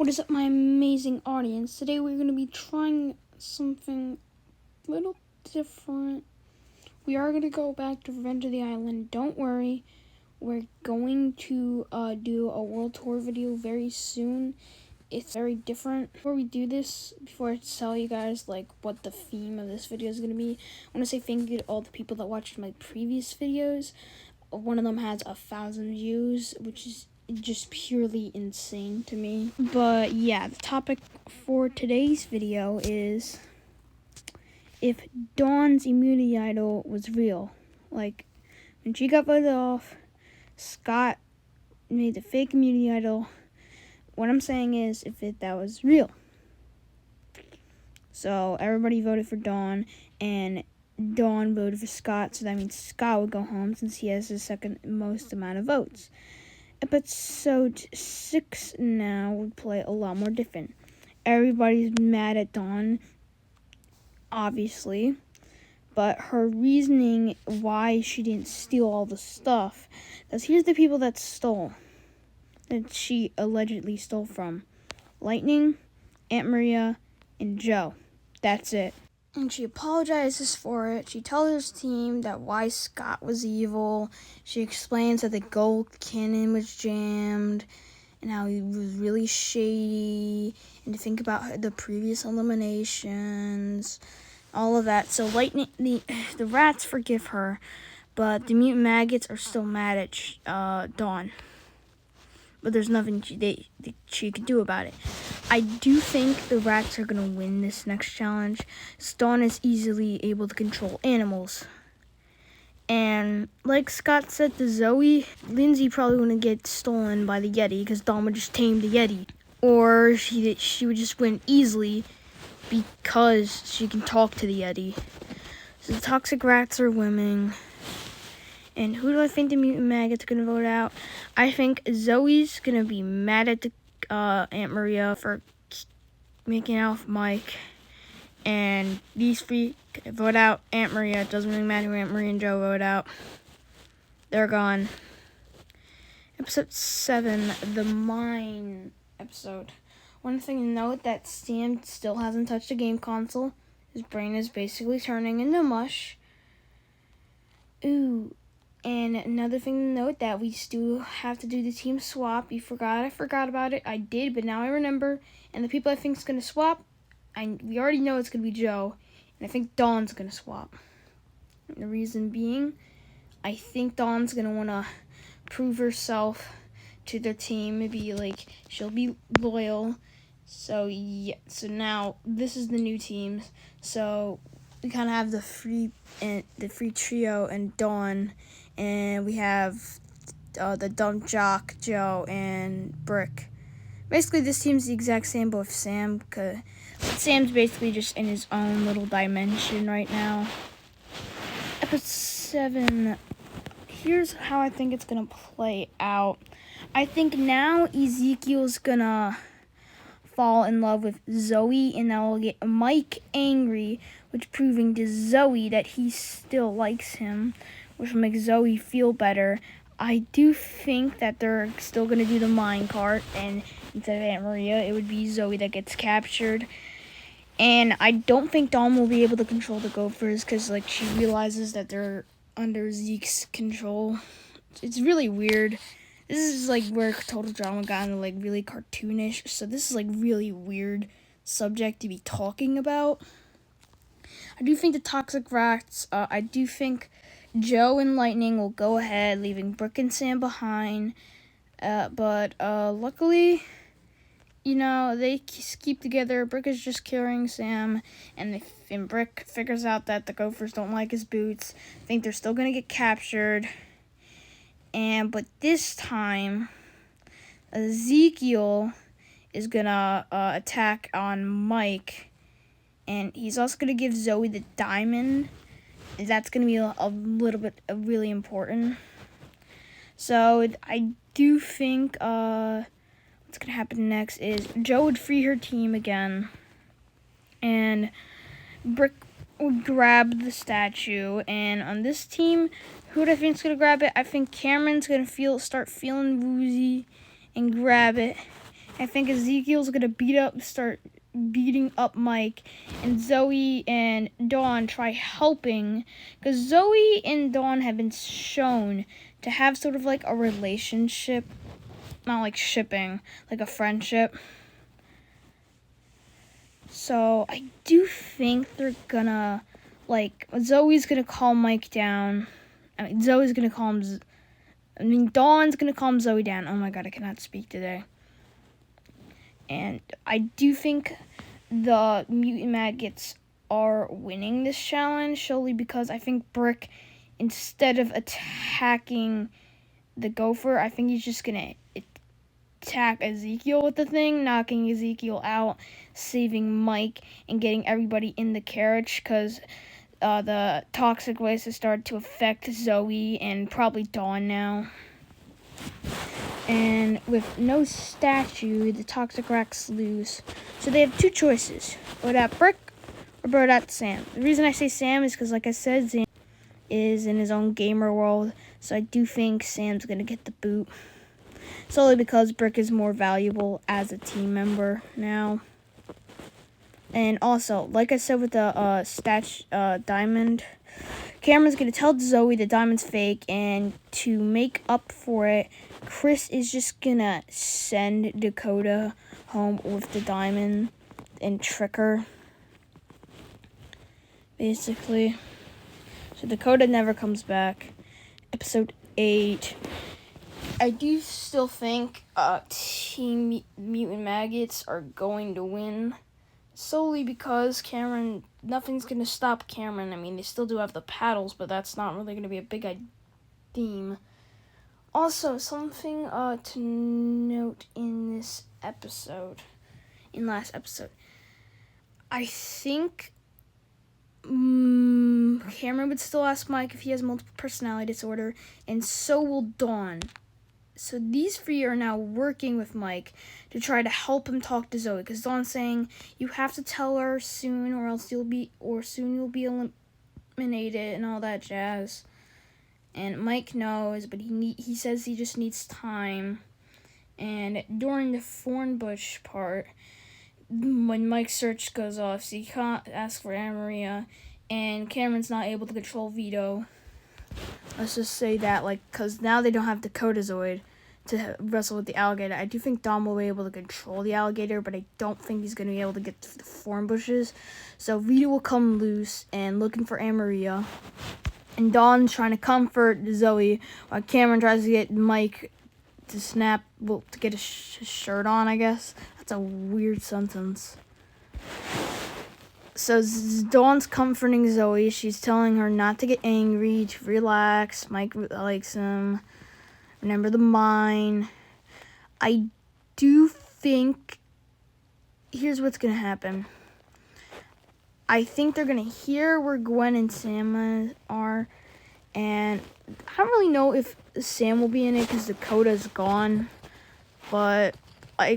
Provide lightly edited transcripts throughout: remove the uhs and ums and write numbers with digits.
What is up, my amazing audience? Today we're going to be trying something a little different. We are going to go back to Revenge of the Island. Don't worry, we're going to do a world tour video very soon. It's very different. Before we do this, before I tell you guys what the theme of this video is going to be, I want to say thank you to all the people that watched my previous videos. One of them has 1,000 views, which is just purely insane to me. But yeah, the topic for today's video is if Dawn's immunity idol was real. Like, when she got voted off, Scott made the fake immunity idol. What I'm saying is if that was real. So everybody voted for Dawn, and Dawn voted for Scott, so that means Scott would go home since he has the second most amount of votes. Episode 6 now would play a lot more different. Everybody's mad at Dawn, obviously, but her reasoning why she didn't steal all the stuff, because here's the people that stole, that she allegedly stole from: Lightning, Aunt Maria, and Joe. That's it. And she apologizes for it. She tells her team that why Scott was evil. She explains that the gold cannon was jammed and how he was really shady, and to think about the previous eliminations, all of that. So Lightning, the rats forgive her, but the mutant maggots are still mad at Dawn. But there's nothing she could do about it. I do think the rats are going to win this next challenge. Dawn is easily able to control animals. And like Scott said to Zoe, Lindsay probably wouldn't get stolen by the Yeti because Dawn would just tame the Yeti. Or she would just win easily because she can talk to the Yeti. So the toxic rats are winning. And who do I think the mutant maggots are going to vote out? I think Zoe's going to be mad at Aunt Maria for making out with Mike. And these three vote out Aunt Maria. It doesn't really matter who Aunt Maria and Joe vote out. They're gone. Episode 7, the mine episode. One thing to note, that Sam still hasn't touched a game console. His brain is basically turning into mush. Ooh. And another thing to note, that we still have to do the team swap. I forgot about it. I did, but now I remember. And the people I think is going to swap, we already know it's going to be Joe. And I think Dawn's going to swap. And the reason being, I think Dawn's going to want to prove herself to their team. Maybe, she'll be loyal. So, yeah. So now, this is the new teams. So, we kind of have the free trio and Dawn. And we have the dumb jock, Joe, and Brick. Basically, this team's the exact same, but with Sam, because Sam's basically just in his own little dimension right now. Episode 7, here's how I think it's going to play out. I think now Ezekiel's going to fall in love with Zoe, and that will get Mike angry, which proving to Zoe that he still likes him, which will make Zoe feel better. I do think that they're still going to do the minecart, and instead of Aunt Maria, it would be Zoe that gets captured. And I don't think Dawn will be able to control the gophers because, she realizes that they're under Zeke's control. It's really weird. This is, where Total Drama got into, really cartoonish. So this is, really weird subject to be talking about. I do think the toxic rats, I do think Joe and Lightning will go ahead, leaving Brick and Sam behind. But luckily, they keep together. Brick is just carrying Sam, and Brick figures out that the gophers don't like his boots. I think they're still going to get captured. But this time, Ezekiel is going to attack on Mike. And he's also going to give Zoe the diamond. And that's going to be a little bit really important. So I do think what's going to happen next is Joe would free her team again. And Brick would grab the statue. And on this team, who do I think is going to grab it? I think Cameron's going to start feeling woozy and grab it. I think Ezekiel's gonna start beating up Mike, and Zoe and Dawn try helping, because Zoe and Dawn have been shown to have sort of like a relationship, not like shipping, like a friendship. So I do think they're gonna, like, Zoe's gonna calm Mike down. Dawn's gonna calm Zoe down. Oh my god, I cannot speak today. And I do think the mutant maggots are winning this challenge solely because I think Brick, instead of attacking the gopher, I think he's just gonna attack Ezekiel with the thing, knocking Ezekiel out, saving Mike, and getting everybody in the carriage, because the toxic waste has started to affect Zoe and probably Dawn now. And with no statue, the toxic rats lose. So they have two choices: vote out Brick or vote out Sam. The reason I say Sam is because, like I said, Sam is in his own gamer world, so I do think Sam's gonna get the boot. Solely because Brick is more valuable as a team member now. And also, like I said with the diamond, Cameron's gonna tell Zoe the diamond's fake, and to make up for it, Chris is just gonna send Dakota home with the diamond and trick her, basically. So Dakota never comes back. Episode 8. I do still think Team Mutant Maggots are going to win, solely because nothing's going to stop Cameron. I mean, they still do have the paddles, but that's not really going to be a big theme. Also, something to note in last episode, I think Cameron would still ask Mike if he has multiple personality disorder, and so will Dawn. So these three are now working with Mike to try to help him talk to Zoe, because Dawn's saying, you have to tell her soon, or soon you'll be eliminated and all that jazz. And Mike knows, but he says he just needs time. And during the thorn bush part, when Mike's search goes off, so he can't ask for Anna-Maria, and Cameron's not able to control Vito. Let's just say that, because now they don't have Dakotazoid to wrestle with the alligator. I do think Dom will be able to control the alligator, but I don't think he's going to be able to get to the thorn bushes. So Vito will come loose and looking for Anna-Maria. And Dawn's trying to comfort Zoe while Cameron tries to get Mike to get his shirt on, I guess. That's a weird sentence. So Dawn's comforting Zoe. She's telling her not to get angry, to relax. Mike likes him. Remember the mine. I do think... Here's what's going to happen. I think they're going to hear where Gwen and Sam are. And I don't really know if Sam will be in it because Dakota's gone. But,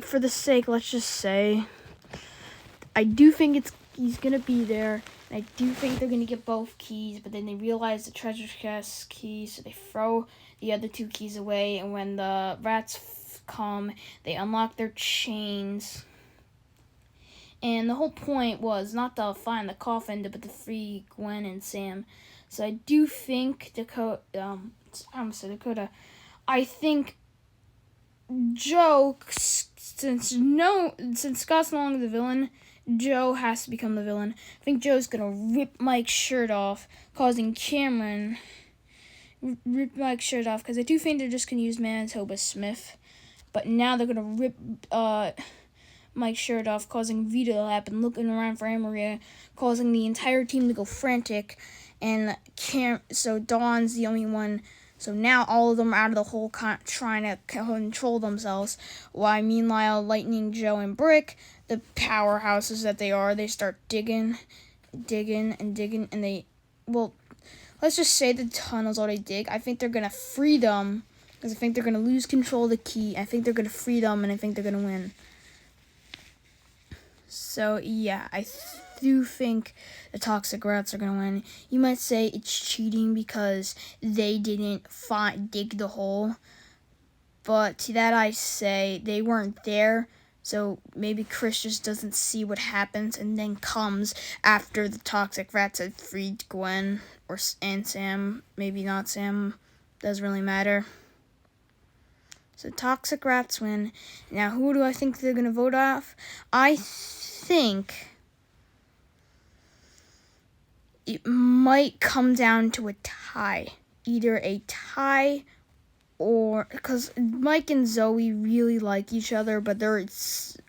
for the sake, let's just say... I do think he's going to be there. And I do think they're going to get both keys. But then they realize the treasure chest key. So they throw the other two keys away. And when the rats come, they unlock their chains. And the whole point was not to find the coffin, but to free Gwen and Sam. So I do think Dakota. I think Joe, since Scott's no longer the villain, Joe has to become the villain. I think Joe's gonna rip Mike's shirt off, causing Cameron rip Mike's shirt off, because I do think they're just gonna use Manitoba Smith, but now they're gonna rip Mike's shirt off, causing Vito to happen, looking around for Anna-Maria, causing the entire team to go frantic, and so Dawn's the only one. So now all of them are out of the hole trying to control themselves, while meanwhile Lightning, Joe, and Brick, the powerhouses that they are, they start digging, and let's just say the tunnels all they dig. I think they're going to free them, because I think they're going to lose control of the key. I think they're going to free them, and I think they're going to win. So, yeah, I do think the Toxic Rats are going to win. You might say it's cheating because they didn't dig the hole. But to that I say they weren't there, So maybe Chris just doesn't see what happens and then comes after the toxic rats had freed Gwen and Sam. Maybe not Sam. Doesn't really matter. So toxic rats win. Now who do I think they're going to vote off? I think it might come down to a tie. Either a tie or because Mike and Zoe really like each other, but their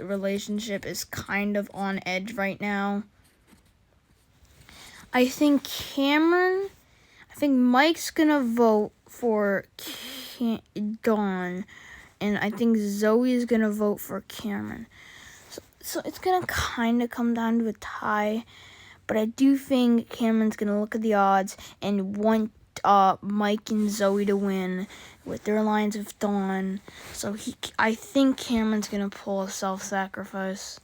relationship is kind of on edge right now. I think Mike's gonna vote for Dawn, and I think Zoe is gonna vote for Cameron. So it's gonna kind of come down to a tie, but I do think Cameron's gonna look at the odds and want Mike and Zoe to win with their alliance with Dawn. So I think Cameron's gonna pull a self-sacrifice.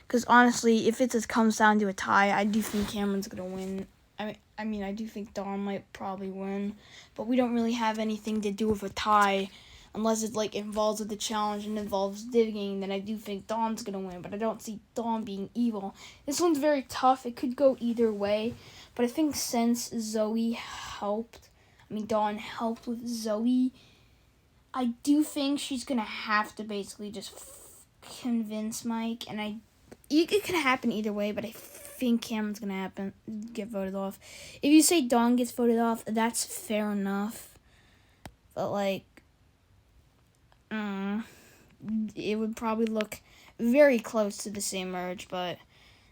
Because honestly, if it just comes down to a tie, I do think Cameron's gonna win. I mean, I do think Dawn might probably win, but we don't really have anything to do with a tie, unless it involves with the challenge and involves digging. Then I do think Dawn's gonna win, but I don't see Dawn being evil. This one's very tough. It could go either way, but I think since Dawn helped with Zoe, I do think she's gonna have to basically just convince Mike, and it could happen either way, but I think Cameron's gonna get voted off. If you say Dawn gets voted off, that's fair enough, but it would probably look very close to the same merge, but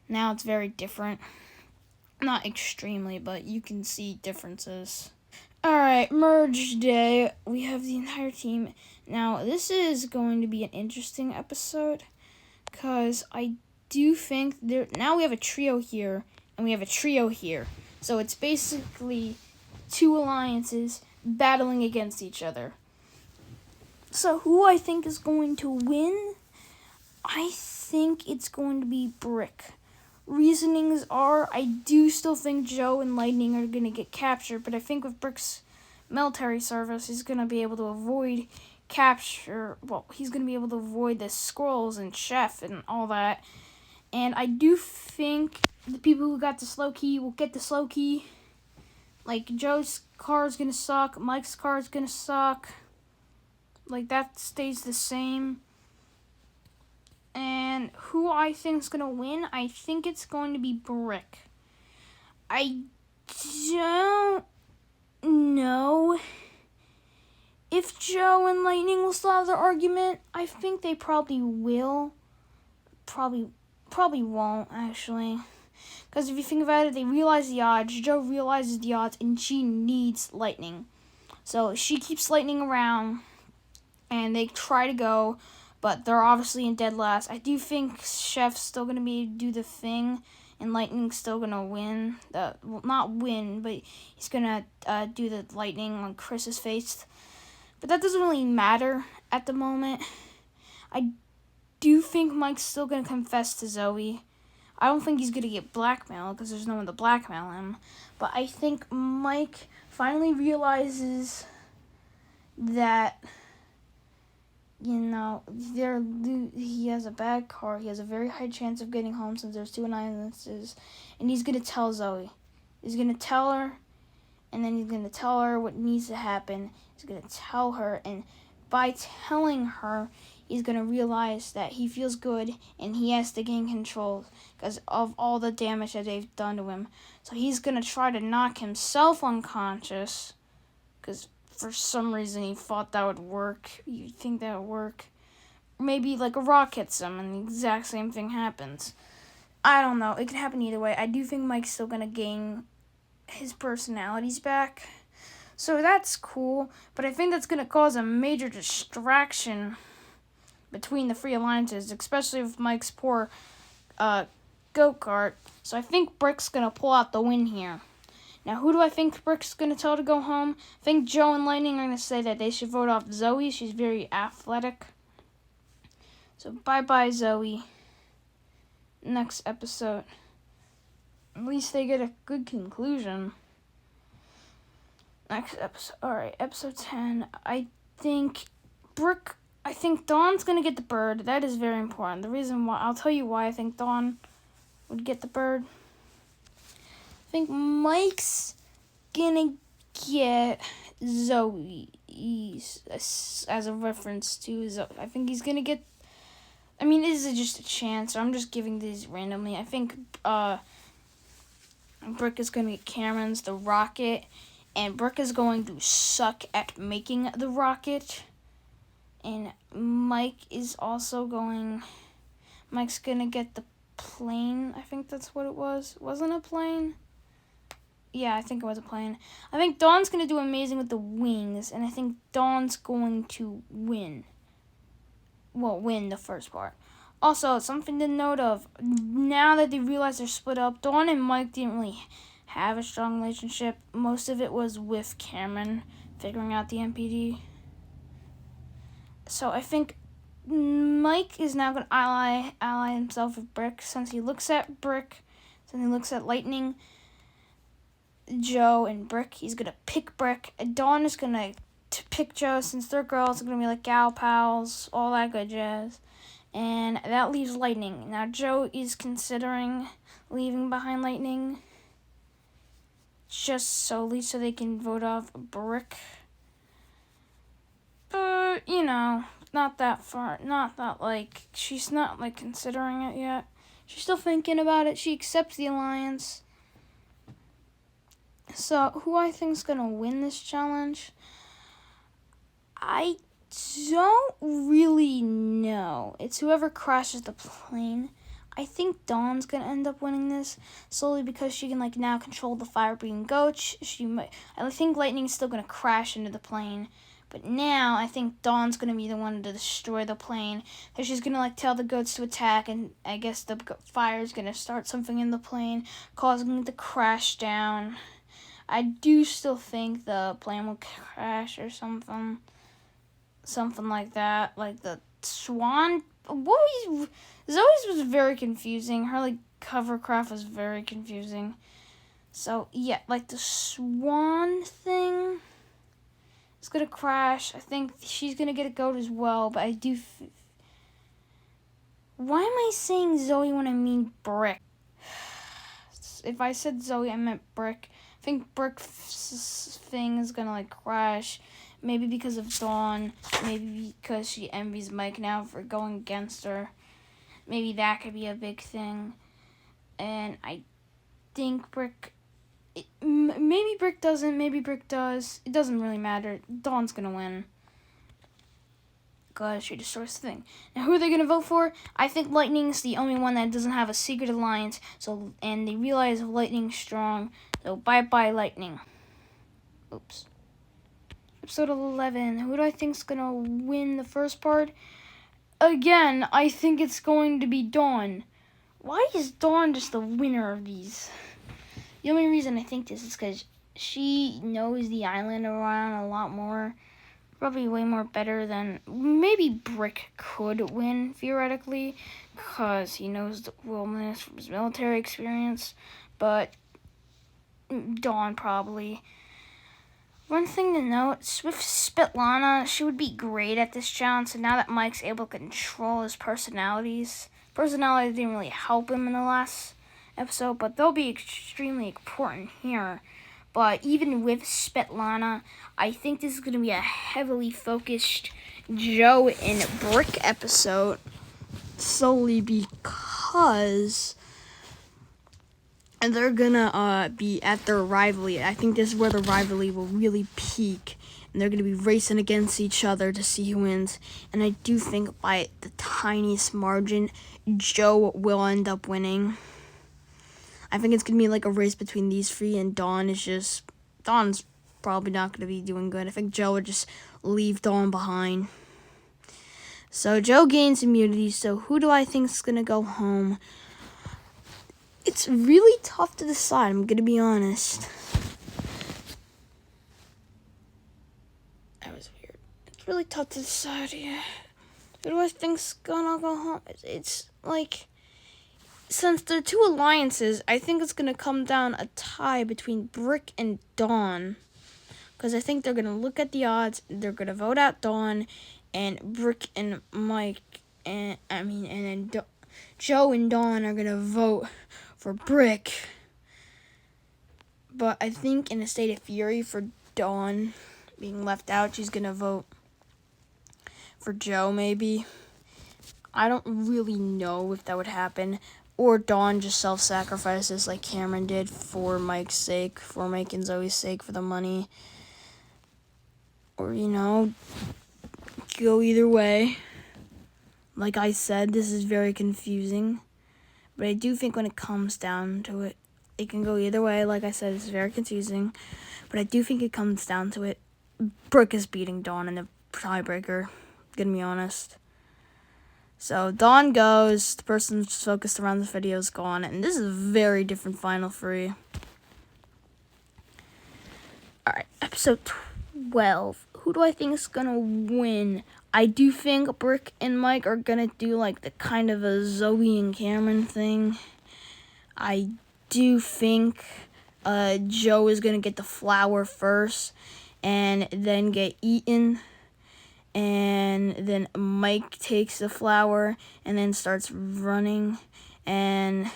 now it's very different. Not extremely, but you can see differences. Alright, merge day. We have the entire team. Now, this is going to be an interesting episode, because I do think now we have a trio here, and we have a trio here. So it's basically two alliances battling against each other. So who I think is going to win? I think it's going to be Brick. Reasonings are, I do still think Joe and Lightning are going to get captured, but I think with Brick's military service, he's going to be able to avoid capture. Well, he's going to be able to avoid the scrolls and Chef and all that. And I do think the people who got the slow key will get the slow key. Joe's car is going to suck. Mike's car is going to suck. That stays the same. And who I think is going to win, I think it's going to be Brick. I don't know if Joe and Lightning will still have their argument. I think they probably will. Probably won't, actually. Because if you think about it, they realize the odds. Joe realizes the odds, and she needs Lightning. So she keeps Lightning around, and they try to go, but they're obviously in dead last. I do think Chef's still going to do the thing, and Lightning's still going to win. Not win, but he's going to do the lightning on Chris's face. But that doesn't really matter at the moment. I do think Mike's still going to confess to Zoe. I don't think he's going to get blackmailed because there's no one to blackmail him. But I think Mike finally realizes that, he has a bad car. He has a very high chance of getting home since there's 2 annihilances. And he's going to tell Zoe. He's going to tell her, and then he's going to tell her what needs to happen. He's going to tell her, and by telling her, he's going to realize that he feels good and he has to gain control because of all the damage that they've done to him. So he's going to try to knock himself unconscious because for some reason he thought that would work. You'd think that would work. Maybe a rock hits him and the exact same thing happens. I don't know. It could happen either way. I do think Mike's still going to gain his personalities back. So that's cool. But I think that's going to cause a major distraction between the three alliances, especially with Mike's poor go-kart. So I think Brick's going to pull out the win here. Now, who do I think Brick's going to tell to go home? I think Joe and Lightning are going to say that they should vote off Zoe. She's very athletic. So bye-bye, Zoe. Next episode. At least they get a good conclusion. Next episode. Alright, episode 10. I think Brick I think Dawn's gonna get the bird. That is very important. The reason why, I'll tell you why I think Dawn would get the bird. I think Mike's gonna get Zoe as a reference to Zoe. I think he's gonna get. I mean, this is just a chance. So I'm just giving these randomly. I think Brick is gonna get Cameron's the rocket, and Brick is going to suck at making the rocket. And Mike's gonna get the plane. I think that's what it was. Wasn't a plane? Yeah, I think it was a plane. I think Dawn's gonna do amazing with the wings, and I think Dawn's going to win. Well, win the first part. Also, something to note of, now that they realize they're split up, Dawn and Mike didn't really have a strong relationship. Most of it was with Cameron figuring out the MPD. So I think Mike is now going to ally himself with Brick, since he looks at Lightning, Joe, and Brick. He's going to pick Brick. And Dawn is going to pick Joe, since they're girls. They're going to be like gal pals, all that good jazz. And that leaves Lightning. Now Joe is considering leaving behind Lightning, just solely so they can vote off Brick. But, not that far. Not that, she's not, considering it yet. She's still thinking about it. She accepts the alliance. So, who I think's gonna win this challenge? I don't really know. It's whoever crashes the plane. I think Dawn's gonna end up winning this solely because she can now control the fire-breathing goat. I think Lightning's still gonna crash into the plane, but now I think Dawn's gonna be the one to destroy the plane. Because she's gonna tell the goats to attack, and I guess the fire's gonna start something in the plane, causing it to crash down. I do still think the plane will crash or something like that. Like the swan. Zoe's was very confusing. Her hovercraft was very confusing. So yeah, the swan thing is gonna crash. I think she's gonna get a goat as well. But I do. Why am I saying Zoe when I mean Brick? If I said Zoe, I meant Brick. I think Brick's thing is gonna crash. Maybe because of Dawn. Maybe because she envies Mike now for going against her. Maybe that could be a big thing. And I think Brick. Maybe Brick doesn't. Maybe Brick does. It doesn't really matter. Dawn's gonna win. Because she destroys the thing. Now, who are they gonna vote for? I think Lightning's the only one that doesn't have a secret alliance. And they realize Lightning's strong. So bye-bye, Lightning. Oops. Episode 11. Who do I think's gonna win the first part? Again, I think it's going to be Dawn. Why is Dawn just the winner of these? The only reason I think this is because she knows the island around a lot more. Probably way more better than... Maybe Brick could win, theoretically, because he knows the wilderness from his military experience. But Dawn probably. One thing to note, with Svetlana, she would be great at this challenge. So now that Mike's able to control his personalities didn't really help him in the last episode, but they'll be extremely important here. But even with Svetlana, I think this is going to be a heavily focused Joe and Brick episode, solely because they're gonna be at their rivalry. I think this is where the rivalry will really peak, and they're gonna be racing against each other to see who wins. And I do think by the tiniest margin, Joe will end up winning. I think it's gonna be a race between these three, and Dawn's probably not gonna be doing good. I think Joe would just leave Dawn behind. So Joe gains immunity. So who do I think is gonna go home? It's really tough to decide, I'm going to be honest. That was weird. It's really tough to decide, yeah. Who do I think's gonna go home? It's since there are two alliances, I think it's going to come down a tie between Brick and Dawn. Because I think they're going to look at the odds, they're going to vote out Dawn, and Brick and Mike, and then Joe and Dawn are gonna vote for Brick. But I think in a state of fury for Dawn being left out, she's gonna vote for Joe, maybe. I don't really know if that would happen. Or Dawn just self-sacrifices like Cameron did for Mike's sake, for Mike and Zoe's sake, for the money. Or, go either way. Like I said, this is very confusing. But I do think when it comes down to it, it can go either way. Like I said, it's very confusing. But I do think it comes down to it. Brooke is beating Dawn in the tiebreaker. Gonna be honest. So Dawn goes. The person focused around this video is gone. And this is a very different final three. Alright, episode 12. Who do I think is gonna win? I do think Brick and Mike are gonna do like the kind of a Zoe and Cameron thing. I do think Joe is gonna get the flower first and then get eaten. And then Mike takes the flower and then starts running. And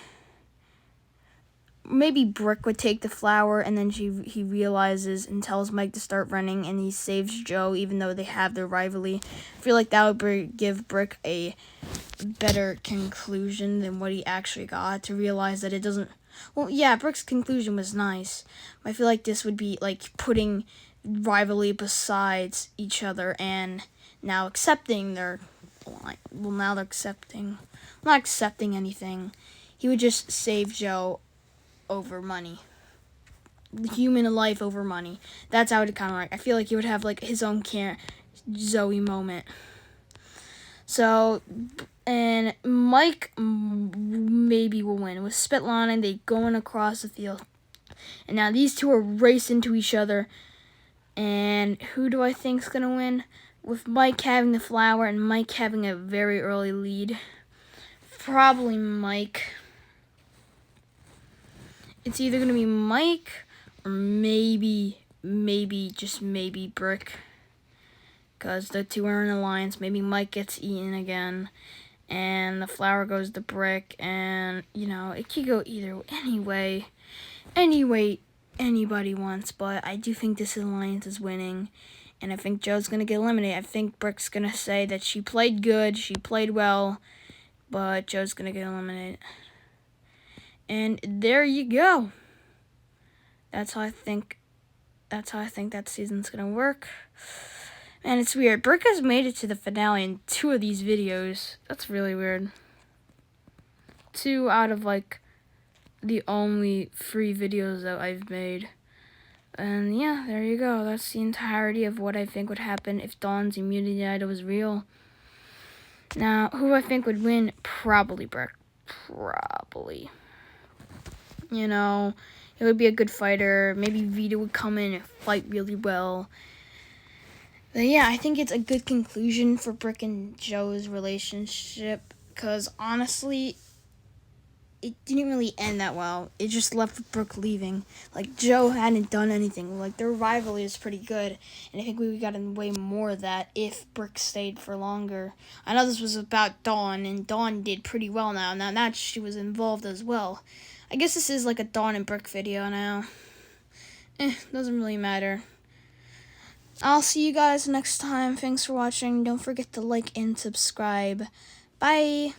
maybe Brick would take the flower, and then he realizes and tells Mike to start running, and he saves Joe, even though they have their rivalry. I feel like that would give Brick a better conclusion than what he actually got, to realize that it doesn't... Well, yeah, Brick's conclusion was nice. But I feel like this would be like putting rivalry besides each other and now accepting their... Well, now they're accepting... Not accepting anything. He would just save Joe over money. Human life over money. That's how it kind of like. I feel like he would have like his own Zoe moment. So, and Mike maybe will win. With Svetlana, they going across the field. And now these two are racing to each other. And who do I think's going to win? With Mike having the flower and Mike having a very early lead. Probably Mike. It's either going to be Mike or maybe, just maybe Brick. Because the two are in alliance. Maybe Mike gets eaten again. And the flower goes to Brick. And, it could go anyway anybody wants. But I do think this alliance is winning. And I think Joe's going to get eliminated. I think Brick's going to say that she played good. She played well. But Joe's going to get eliminated. And there you go. That's how I think that season's gonna work. And it's weird. Brick has made it to the finale in 2 of these videos. That's really weird. 2 out of like the only 3 videos that I've made. And yeah, there you go. That's the entirety of what I think would happen if Dawn's immunity idol was real. Now, who I think would win? Probably Brick. Probably. It would be a good fighter. Maybe Vita would come in and fight really well. But yeah, I think it's a good conclusion for Brick and Joe's relationship. Because honestly, it didn't really end that well. It just left with Brick leaving. Like, Joe hadn't done anything. Like, their rivalry is pretty good. And I think we got in way more of that if Brick stayed for longer. I know this was about Dawn, and Dawn did pretty well now. Now that she was involved as well. I guess this is like a Dawn and Brick video now. Doesn't really matter. I'll see you guys next time. Thanks for watching. Don't forget to like and subscribe. Bye.